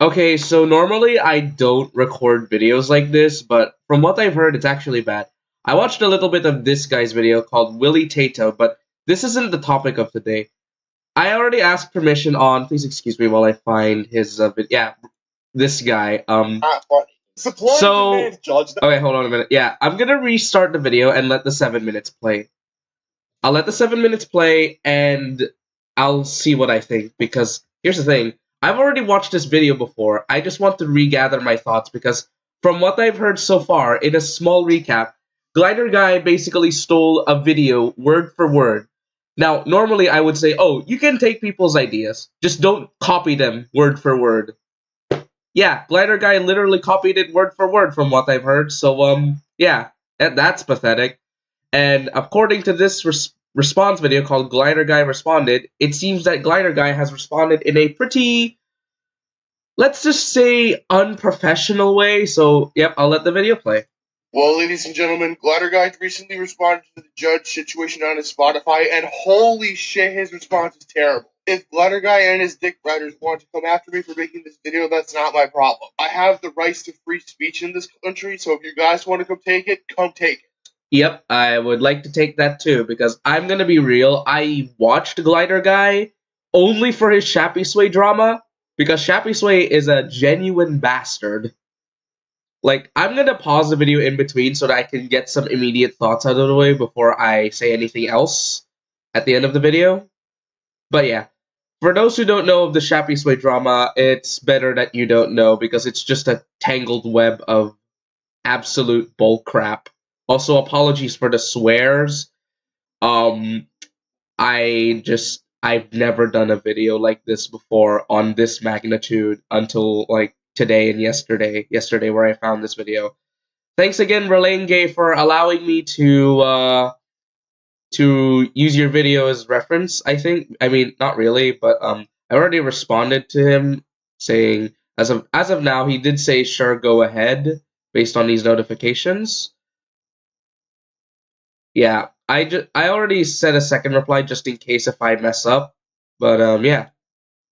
Okay, so normally I don't record videos like this, but from what I've heard, it's actually bad. I watched a little bit of this guy's video called Willie Tato, but this isn't the topic of today. I already asked permission on. Please excuse me while I find his yeah, this guy. Funny. Supply and So demand, Judge. okay, hold on a minute. Yeah, I'm gonna restart the video and let the 7 minutes play. I'll let the 7 minutes play and I'll see what I think because here's the thing. I've already watched this video before. I just want to regather my thoughts because from what I've heard so far, in a small recap, Glider Guy basically stole a video word for word. Now, normally I would say, oh, you can take people's ideas, just don't copy them word for word. Yeah, Glider Guy literally copied it word for word from what I've heard, so, yeah, that's pathetic. And according to this response video called Glider Guy Responded, it seems that Glider Guy has responded in a pretty, let's just say, unprofessional way. So, yep, I'll let the video play. Well, ladies and gentlemen, Glider Guy recently responded to the judge situation on his Spotify, and holy shit, his response is terrible. If Glider Guy and his dick riders want to come after me for making this video, that's not my problem. I have the rights to free speech in this country, so if you guys want to come take it, come take it. Yep, I would like to take that too, because I'm gonna be real, I watched Glider Guy only for his Shappy Sway drama, because Shappy Sway is a genuine bastard. Like, I'm gonna pause the video in between so that I can get some immediate thoughts out of the way before I say anything else at the end of the video. But yeah, for those who don't know of the Shappy Sway drama, it's better that you don't know because it's just a tangled web of absolute bullcrap. Also, apologies for the swears. Um, I've never done a video like this before on this magnitude until like today and yesterday. Yesterday, where I found this video. Thanks again, Relaingey, for allowing me to use your video as reference. I mean, not really, but I already responded to him saying as of now, he did say sure, go ahead based on these notifications. Yeah, I already said a second reply just in case if I mess up, but yeah.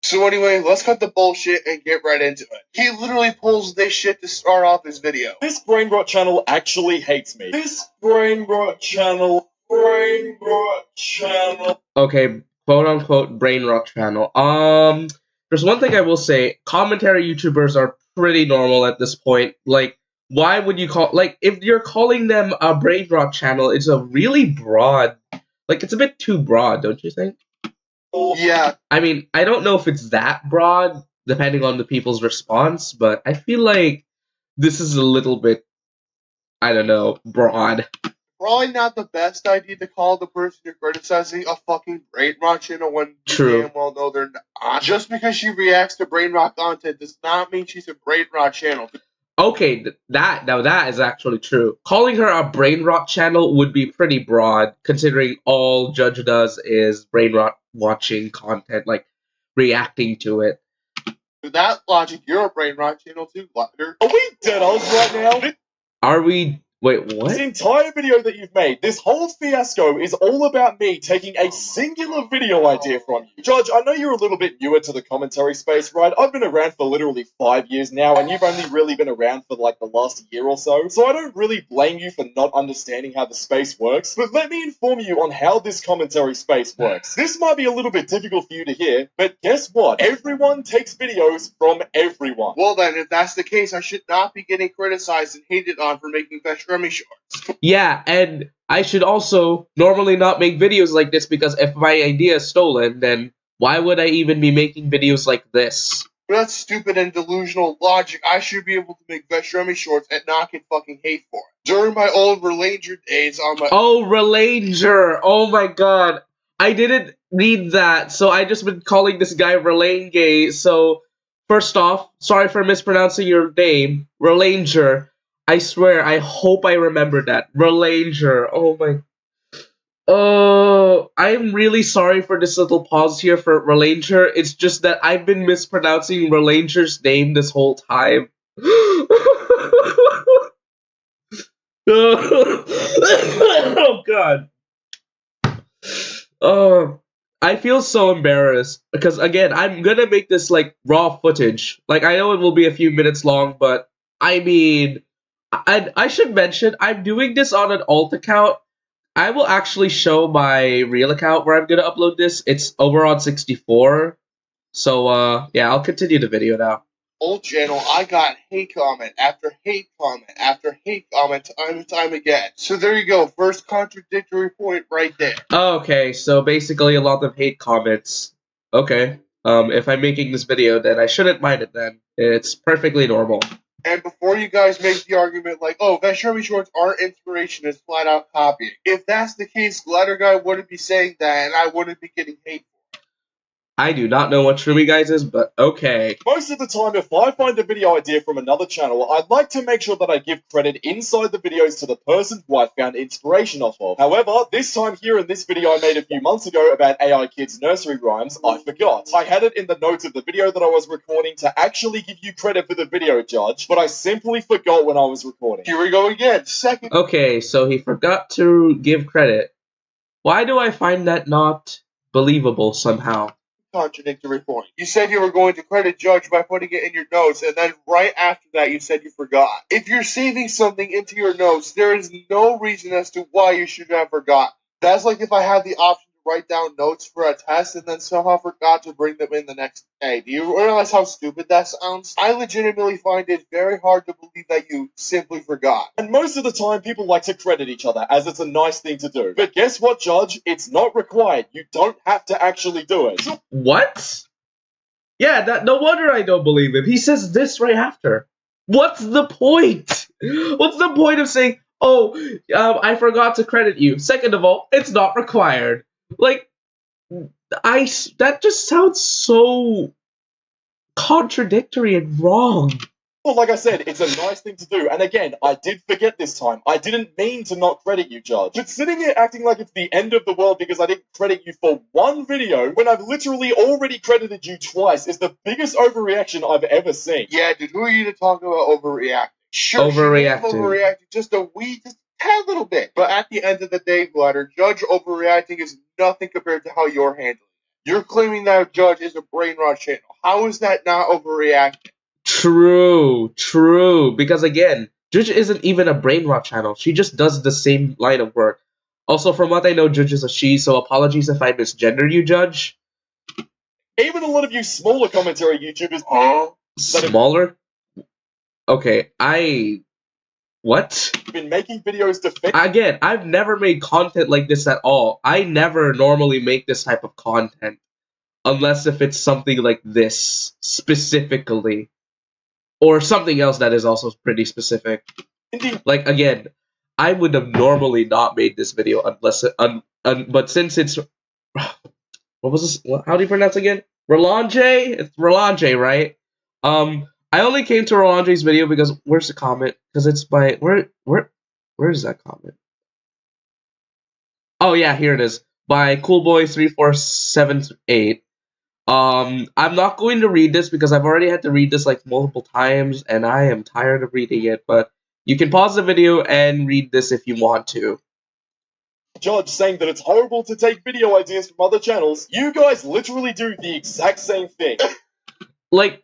So anyway, let's cut the bullshit and get right into it. He literally pulls this shit to start off his video. This brain rot channel actually hates me. This brain rot channel. Okay, quote unquote brain rot channel. There's one thing I will say: commentary YouTubers are pretty normal at this point. Like, why would you call if you're calling them a brain rot channel? It's a really broad, it's a bit too broad, don't you think? Yeah. I mean, I don't know if it's that broad, depending on the people's response, but I feel like this is a little bit, I don't know, broad. Probably not the best idea to call the person you're criticizing a fucking brain rot channel when you damn well know they're not. Just because she reacts to brain rot content does not mean she's a brain rot channel. Okay, that is actually true. Calling her a brain rot channel would be pretty broad, considering all Judge does is brain rot watching content, like reacting to it. With that logic, you're a brain rot channel too, Glider. Are we dead odds right now? Are we? Wait, what? This entire video that you've made, this whole fiasco is all about me taking a singular video idea from you. Judge, I know you're a little bit newer to the commentary space, right? I've been around for literally 5 years now, and you've only really been around for like the last year or so. So I don't really blame you for not understanding how the space works, but let me inform you on how this commentary space works. This might be a little bit difficult for you to hear, but guess what? Everyone takes videos from everyone. Well then, if that's the case, I should not be getting criticized and hated on for making Fetch Remy shorts. Yeah, and I should also normally not make videos like this because if my idea is stolen, then why would I even be making videos like this? That's stupid and delusional logic. I should be able to make Fetch Remy shorts and not get fucking hate for it. During my old Relaingey days on my— Oh, Relaingey! Oh my god. I didn't read that, so I just been calling this guy Relaingey. So, first off, sorry for mispronouncing your name, Relaingey. I swear, I hope I remember that. Relaingey. Oh my. Oh, I'm really sorry for this little pause here for Relaingey. It's just that I've been mispronouncing Relaingey's name this whole time. Oh god. Oh, I feel so embarrassed because again, I'm gonna make this like raw footage. Like I know it will be a few minutes long, but I mean, I should mention I'm doing this on an alt account. I will actually show my real account where I'm gonna upload this. It's Oberon64. So yeah, I'll continue the video now. Old channel, I got hate comment after hate comment after hate comment time and time again. So there you go, first contradictory point right there. Okay, so basically a lot of hate comments. Okay. If I'm making this video, then I shouldn't mind it then. It's perfectly normal. And before you guys make the argument like, oh, Veshami shorts aren't inspiration, it's flat out copying. If that's the case, Glider Guy wouldn't be saying that, and I wouldn't be getting hate. I do not know what Shroomy Guys is, but okay. Most of the time, if I find a video idea from another channel, I'd like to make sure that I give credit inside the videos to the person who I found inspiration off of. However, this time here in this video I made a few months ago about AI Kids nursery rhymes, I forgot. I had it in the notes of the video that I was recording to actually give you credit for the video, Judge, but I simply forgot when I was recording. Here we go again, second. Okay, so he forgot to give credit. Why do I find that not believable somehow? Contradictory point. You said you were going to credit Judge by putting it in your notes, and then right after that you said you forgot. If you're saving something into your notes, there is no reason as to why you should have forgotten. That's like if I had the option to write down notes for a test and then somehow forgot to bring them in the next day. Do you realize how stupid that sounds? I legitimately find it very hard to believe that you simply forgot. And most of the time, people like to credit each other, as it's a nice thing to do. But guess what, Judge? It's not required. You don't have to actually do it. What? Yeah, that no wonder I don't believe him. He says this right after. What's the point? What's the point of saying, oh, I forgot to credit you? Second of all, it's not required. Like, that just sounds so contradictory and wrong. Well, like I said, it's a nice thing to do. And again, I did forget this time. I didn't mean to not credit you, Judge. But sitting here acting like it's the end of the world because I didn't credit you for one video when I've literally already credited you twice is the biggest overreaction I've ever seen. Yeah, dude, who are you to talk about overreacting? Sure, Overreacting. Overreacting just a tad little bit. But at the end of the day, Glider, Judge overreacting is nothing compared to how you're handling it. You're claiming that Judge is a brain rot channel. How is that not overreacting? True. Because again, Judge isn't even a brain rot channel. She just does the same line of work. Also, from what I know, Judge is a she, so apologies if I misgender you, Judge. Even a lot of you smaller commentary YouTubers... Smaller? Okay, what? Been making videos defend... Again, I've never made content like this at all. I never normally make this type of content. Unless if it's something like this, specifically. Or something else that is also pretty specific. Indeed. Like, again, I would have normally not made this video unless but since it's... What was this? How do you pronounce it again? Relaingey? It's Relaingey, right? I only came to Relaingey's video because... Where's the comment? Because it's by... Where is that comment? Oh, yeah, here it is. By Coolboy3478. I'm not going to read this because I've already had to read this like multiple times and I am tired of reading it, but you can pause the video and read this if you want to. Judge saying that it's horrible to take video ideas from other channels. You guys literally do the exact same thing. Like,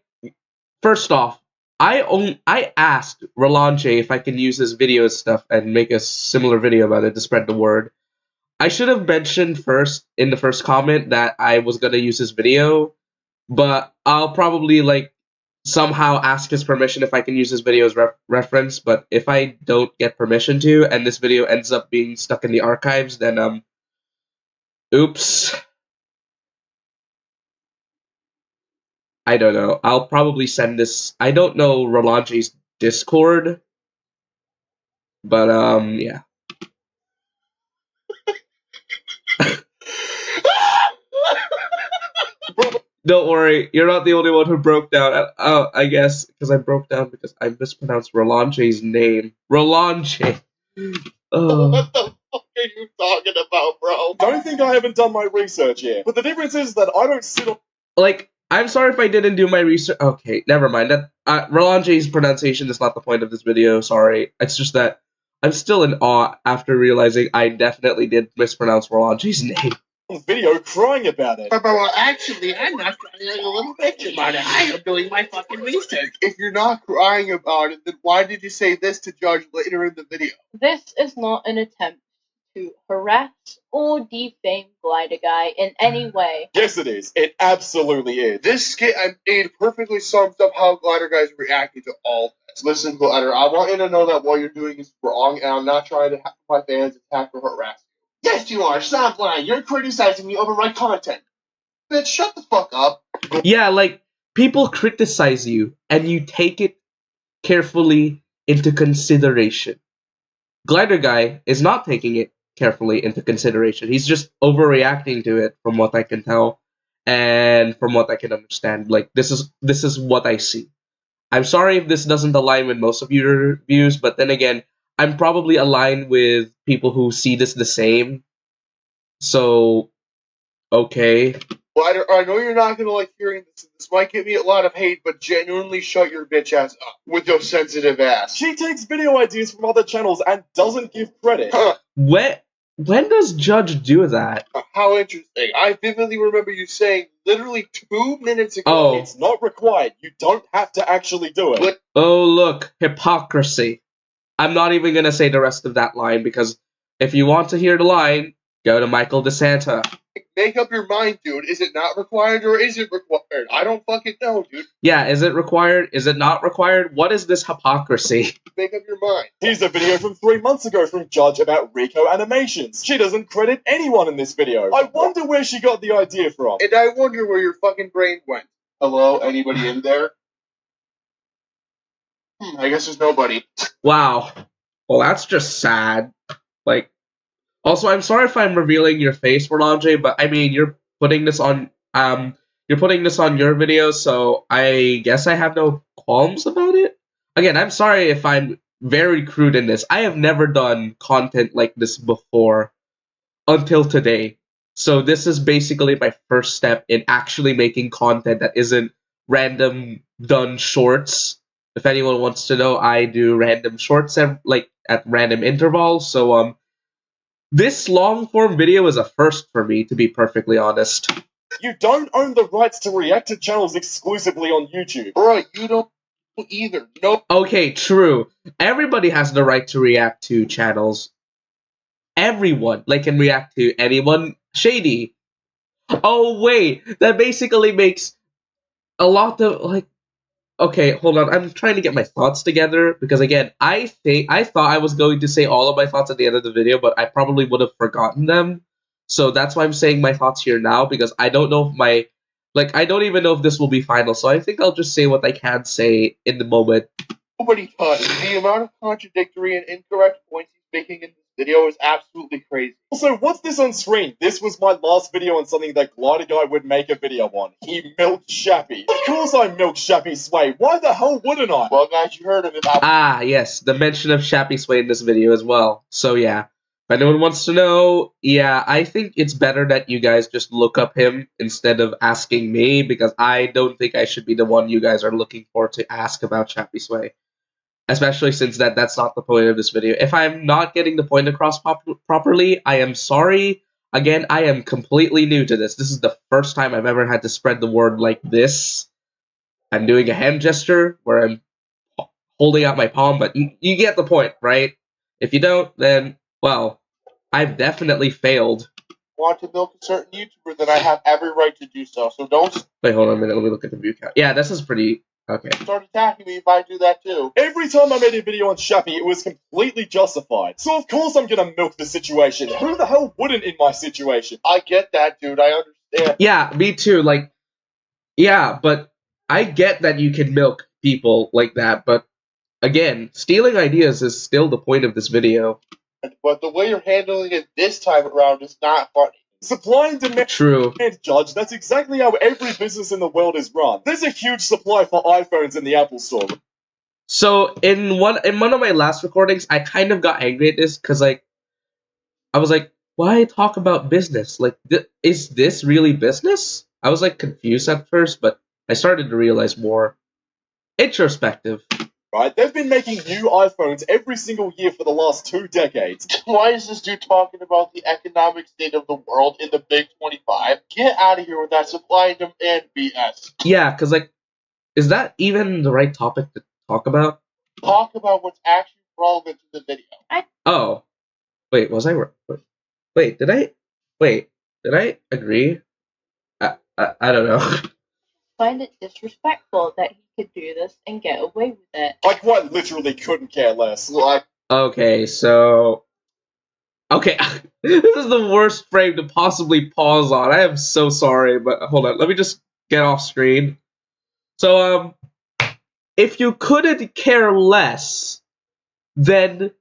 first off, I asked Relaingey if I can use his video stuff and make a similar video about it to spread the word. I should have mentioned first in the first comment that I was gonna use his video, but I'll probably like somehow ask his permission if I can use his video as reference. But if I don't get permission to, and this video ends up being stuck in the archives, then oops. I don't know. I'll probably send this. I don't know Relaingey's Discord, but yeah. Don't worry, you're not the only one who broke down. Oh, I guess, because I broke down because I mispronounced Relaingey's name. Relaingey. What the fuck are you talking about, bro? Don't think I haven't done my research here. But the difference is that I don't sit on... Like, I'm sorry if I didn't do my research. Okay, never mind. That Relaingey's pronunciation is not the point of this video, sorry. It's just that I'm still in awe after realizing I definitely did mispronounce Relaingey's name. video crying about it. But well, actually, I'm not crying a little bit about it. I am doing my fucking research. If you're not crying about it, then why did you say this to Judge later in the video? This is not an attempt to harass or defame Glider Guy in any way. Yes, it is. It absolutely is. This skit I made perfectly sums up how Glider Guy's reacting to all this. Listen, Glider, I want you to know that what you're doing is wrong, and I'm not trying to have my fans attack or harass you. Yes, you are. Stop lying. You're criticizing me over my content. Bitch, shut the fuck up. Yeah, like, people criticize you, and you take it carefully into consideration. Glider Guy is not taking it carefully into consideration. He's just overreacting to it, from what I can tell, and from what I can understand. Like, this is what I see. I'm sorry if this doesn't align with most of your views, but then again, I'm probably aligned with people who see this the same. So, okay. Glider, I know you're not gonna like hearing this. This might give me a lot of hate, but genuinely shut your bitch ass up with your sensitive ass. She takes video ideas from other channels and doesn't give credit. Huh. When does Judge do that? How interesting. I vividly remember you saying literally 2 minutes ago. Oh. It's not required. You don't have to actually do it. But Oh, look, hypocrisy. I'm not even gonna say the rest of that line, because if you want to hear the line, go to Michael DeSanta. make up your mind, dude. Is it not required or is it required? I don't fucking know, dude. Yeah, is it required? Is it not required? What is this hypocrisy? Make up your mind. Here's a video from 3 months ago from Judge about Rico animations. She doesn't credit anyone in this video. I wonder where she got the idea from. And I wonder where your fucking brain went. Hello? Anybody in there? I guess there's nobody. Wow. Well, that's just sad. Like, also, I'm sorry if I'm revealing your face, Relaingey, but I mean, you're putting this on your video, so I guess I have no qualms about it. Again, I'm sorry if I'm very crude in this. I have never done content like this before until today. So this is basically my first step in actually making content that isn't random done shorts. If anyone wants to know, I do random shorts at random intervals. So this long form video is a first for me, to be perfectly honest. You don't own the rights to react to channels exclusively on YouTube. Right, you don't either. Nope. Okay, true. Everybody has the right to react to channels. Everyone can react to anyone shady. Oh wait, that basically makes a lot of okay, hold on. I'm trying to get my thoughts together because again, I thought I was going to say all of my thoughts at the end of the video, but I probably would have forgotten them. So that's why I'm saying my thoughts here now because I don't know if I don't even know if this will be final. So I think I'll just say what I can say in the moment. Nobody does. The amount of contradictory and incorrect points he's making in this video is absolutely crazy. Also, what's this on screen? This was my last video on something that Glider Guy would make a video on. He milked Shappy. Of course I milked Shappy Sway. Why the hell wouldn't I? Well, guys, you heard of it. Ah, yes, the mention of Shappy Sway in this video as well. So yeah, if anyone wants to know, yeah, I think it's better that you guys just look up him instead of asking me because I don't think I should be the one you guys are looking for to ask about Shappy Sway. Especially since that's not the point of this video. If I'm not getting the point across properly, I am sorry. Again, I am completely new to this. This is the first time I've ever had to spread the word like this. I'm doing a hand gesture where I'm holding out my palm, but you get the point, right? If you don't, then, well, I've definitely failed. Want to milk a certain YouTuber, then I have every right to do so. So don't Wait, hold on a minute. Let me look at the view count. Yeah, this is pretty... Okay. start attacking me if I do that too. Every time I made a video on Shappy, it was completely justified. So of course I'm gonna milk the situation. Who the hell wouldn't in my situation? I get that, dude. I understand. Yeah, me too. Yeah, but I get that you can milk people like that, but again, stealing ideas is still the point of this video. But the way you're handling it this time around is not funny. Supply and demand, True. Judge, that's exactly how every business in the world is run. There's a huge supply for iPhones in the Apple Store. So in one of my last recordings, I kind of got angry at this because I was like, why talk about business? Is this really business? I was confused at first, but I started to realize more. Introspective. right? They've been making new iPhones every single year for the last 2 decades. Why is this dude talking about the economic state of the world in the Big 25? Get out of here with that supply and demand BS. Yeah, because, like, is that even the right topic to talk about? Talk about what's actually relevant to the video. Oh. Wait, was I... Wait, did I agree? I don't know. Find it disrespectful that he could do this and get away with it. I quite literally couldn't care less. Like, Okay, so... Okay, this is the worst frame to possibly pause on. I am so sorry, but hold on. Let me just get off screen. So, if you couldn't care less, then...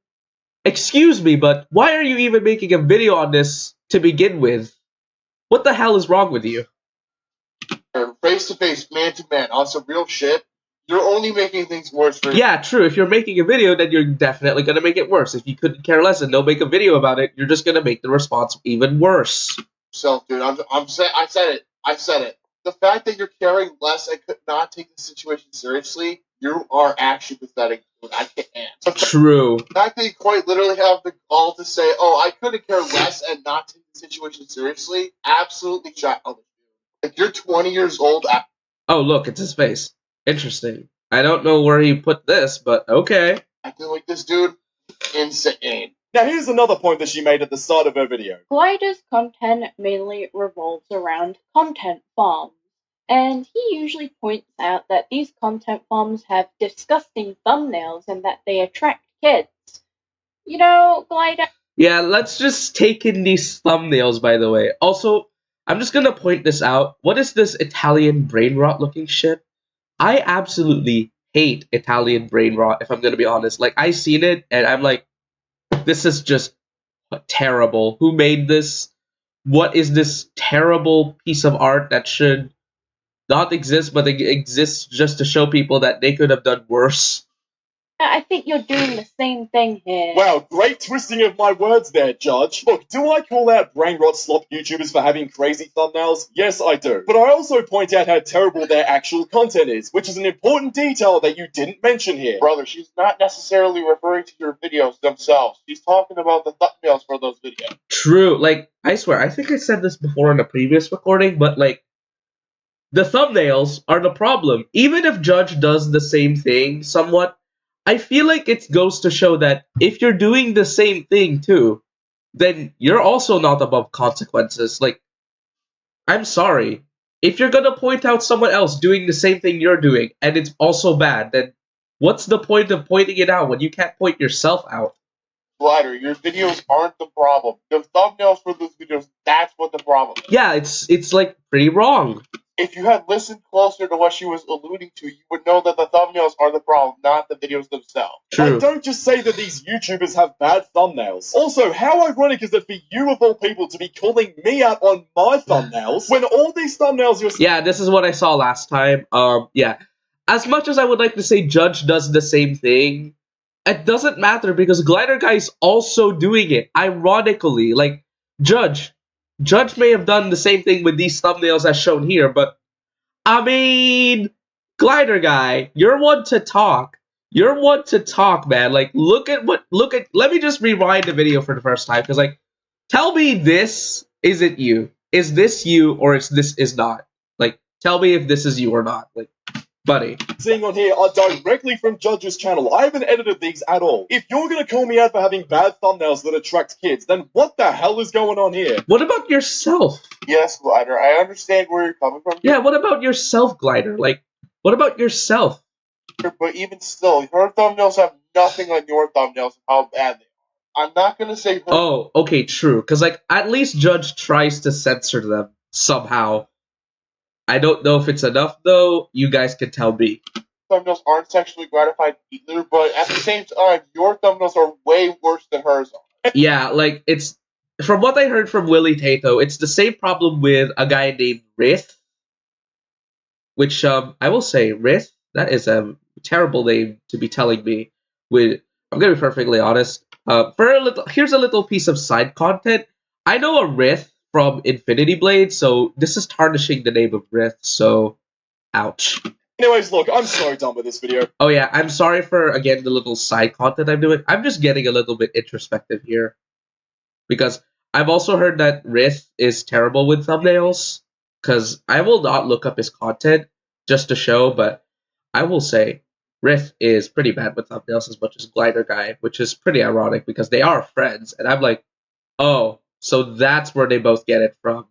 Excuse me, but why are you even making a video on this to begin with? What the hell is wrong with you? Face to face, man to man, on some real shit, you're only making things worse for Yeah, true. If you're making a video, then you're definitely gonna make it worse. If you couldn't care less and don't make a video about it, you're just gonna make the response even worse. yourself, dude. I said it. The fact that you're caring less and could not take the situation seriously, you are actually pathetic, dude. I can't. True. The fact that you quite literally have the gall to say, "Oh, I couldn't care less and not take the situation seriously," absolutely childish. Like, you're 20 years old. Oh, look, it's his face. Interesting. I don't know where he put this, but okay. Acting like this dude, insane. now here's another point that she made at the start of her video. Glider's content mainly revolves around content farms, and he usually points out that these content farms have disgusting thumbnails and that they attract kids. You know, Glider... Yeah, let's just take in these thumbnails, by the way. Also, I'm just gonna point this out. What is this Italian brain rot looking shit? I absolutely hate Italian brain rot, if I'm gonna be honest. Like, I seen it, and I'm like, this is just terrible. Who made this? What is this terrible piece of art that should not exist, but it exists just to show people that they could have done worse? I think you're doing the same thing here. Wow, great twisting of my words there, Judge. Look, do I call out brain rot slop YouTubers for having crazy thumbnails? Yes, I do. But I also point out how terrible their actual content is, which is an important detail that you didn't mention here. Brother, she's not necessarily referring to your videos themselves. She's talking about the thumbnails for those videos. True. Like, I swear, I think I said this before in a previous recording, but, like, the thumbnails are the problem. Even if Judge does the same thing somewhat, I feel like it goes to show that if you're doing the same thing too, then you're also not above consequences. Like, I'm sorry. If you're gonna point out someone else doing the same thing you're doing, and it's also bad, then what's the point of pointing it out when you can't point yourself out? Glider, your videos aren't the problem. The thumbnails for those videos, that's what the problem is. Yeah, it's like pretty wrong. If you had listened closer to what she was alluding to, you would know that the thumbnails are the problem, not the videos themselves. True. Like, don't just say that these YouTubers have bad thumbnails. Also, how ironic is it for you of all people to be calling me out on my thumbnails when all these thumbnails you're... Yeah, this is what I saw last time. Yeah. As much as I would like to say Judge does the same thing, it doesn't matter because Glider Guy's also doing it. Ironically, like, Judge may have done the same thing with these thumbnails as shown here, but I mean, Glider Guy, you're one to talk. You're one to talk, man. Like, let me just rewind the video for the first time, because, like, tell me this isn't you. Is this you, or this is not? Like, tell me if this is you or not. Like, buddy. seeing on here are directly from Judge's channel. I haven't edited these at all. If you're gonna call me out for having bad thumbnails that attract kids, then what the hell is going on here? What about yourself? Yes, Glider, I understand where you're coming from. Yeah, what about yourself, Glider? Like, what about yourself? But even still, her thumbnails have nothing on your thumbnails and how bad they are. I'm not gonna say her Oh, okay, true. Because, like, at least Judge tries to censor them somehow. I don't know if it's enough, though. You guys can tell me. thumbnails aren't sexually gratified either, but at the same time, your thumbnails are way worse than hers are. Yeah, like, it's... From what I heard from Willie Tato, it's the same problem with a guy named Rith. Which, I will say, Rith, that is a terrible name to be telling me. I'm gonna be perfectly honest. Here's a little piece of side content. I know a Rith from Infinity Blade, so this is tarnishing the name of Rith, so ouch. Anyways, look, I'm so done with this video. Oh yeah, I'm sorry for, again, the little side content I'm doing. I'm just getting a little bit introspective here. Because I've also heard that Rith is terrible with thumbnails. Because I will not look up his content just to show, but I will say Rith is pretty bad with thumbnails as much as Glider Guy, which is pretty ironic because they are friends. And I'm like, oh, so that's where they both get it from.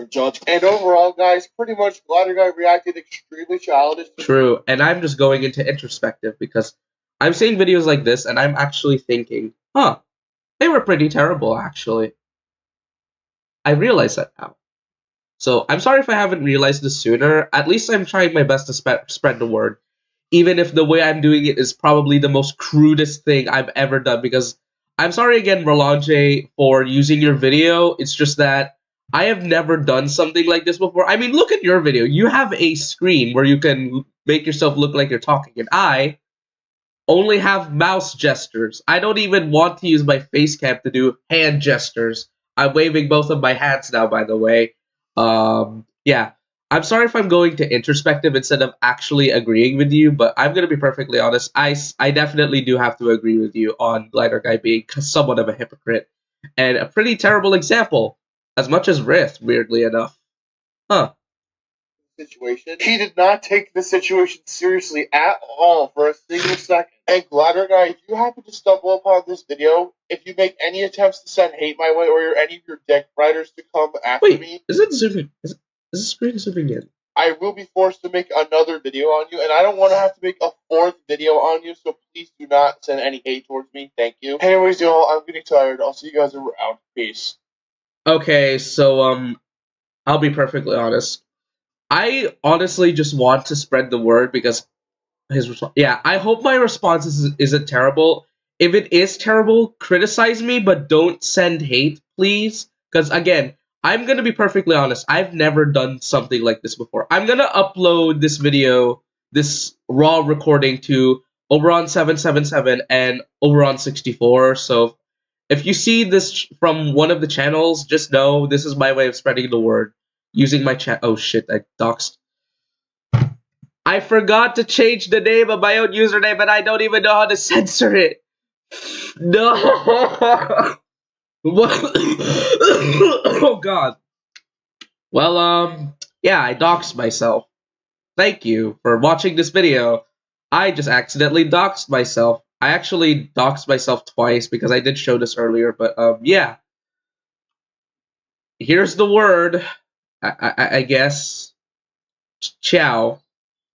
Judge. And overall, guys, pretty much Glider Guy reacted extremely childish. True, and I'm just going into introspective because I'm seeing videos like this and I'm actually thinking, huh, they were pretty terrible actually. I realize that now. So I'm sorry if I haven't realized this sooner. At least I'm trying my best to spread the word. Even if the way I'm doing it is probably the most crudest thing I've ever done. Because I'm sorry again, Relaingey, for using your video. It's just that I have never done something like this before. I mean, look at your video. You have a screen where you can make yourself look like you're talking. And I only have mouse gestures. I don't even want to use my face cam to do hand gestures. I'm waving both of my hands now, by the way. Yeah. I'm sorry if I'm going to introspective instead of actually agreeing with you, but I'm going to be perfectly honest. I definitely do have to agree with you on Glider Guy being somewhat of a hypocrite. And a pretty terrible example, as much as Rith, weirdly enough. Huh. Situation. He did not take the situation seriously at all for a single second. And Glider Guy, if you happen to stumble upon this video, if you make any attempts to send hate my way or any of your deck riders to come after me, is it zooming? Is the screen zooming in? I will be forced to make another video on you, and I don't want to have to make a fourth video on you, so please do not send any hate towards me. Thank you. Anyways, y'all, I'm getting tired. I'll see you guys around. Peace. Okay, so I'll be perfectly honest. I honestly just want to spread the word because yeah, I hope my response isn't terrible. If it is terrible, criticize me, but don't send hate, please. Because again, I'm gonna be perfectly honest. I've never done something like this before. I'm gonna upload this video, this raw recording, to Oberon777 and Oberon64. So if you see this from one of the channels, just know this is my way of spreading the word using my chat. Oh shit! I doxed. I forgot to change the name of my own username, and I don't even know how to censor it. No. What? Oh god. Well, yeah, I doxed myself. Thank you for watching this video. I just accidentally doxed myself. I actually doxed myself twice because I did show this earlier, but yeah. Here's the word. I guess. Ciao.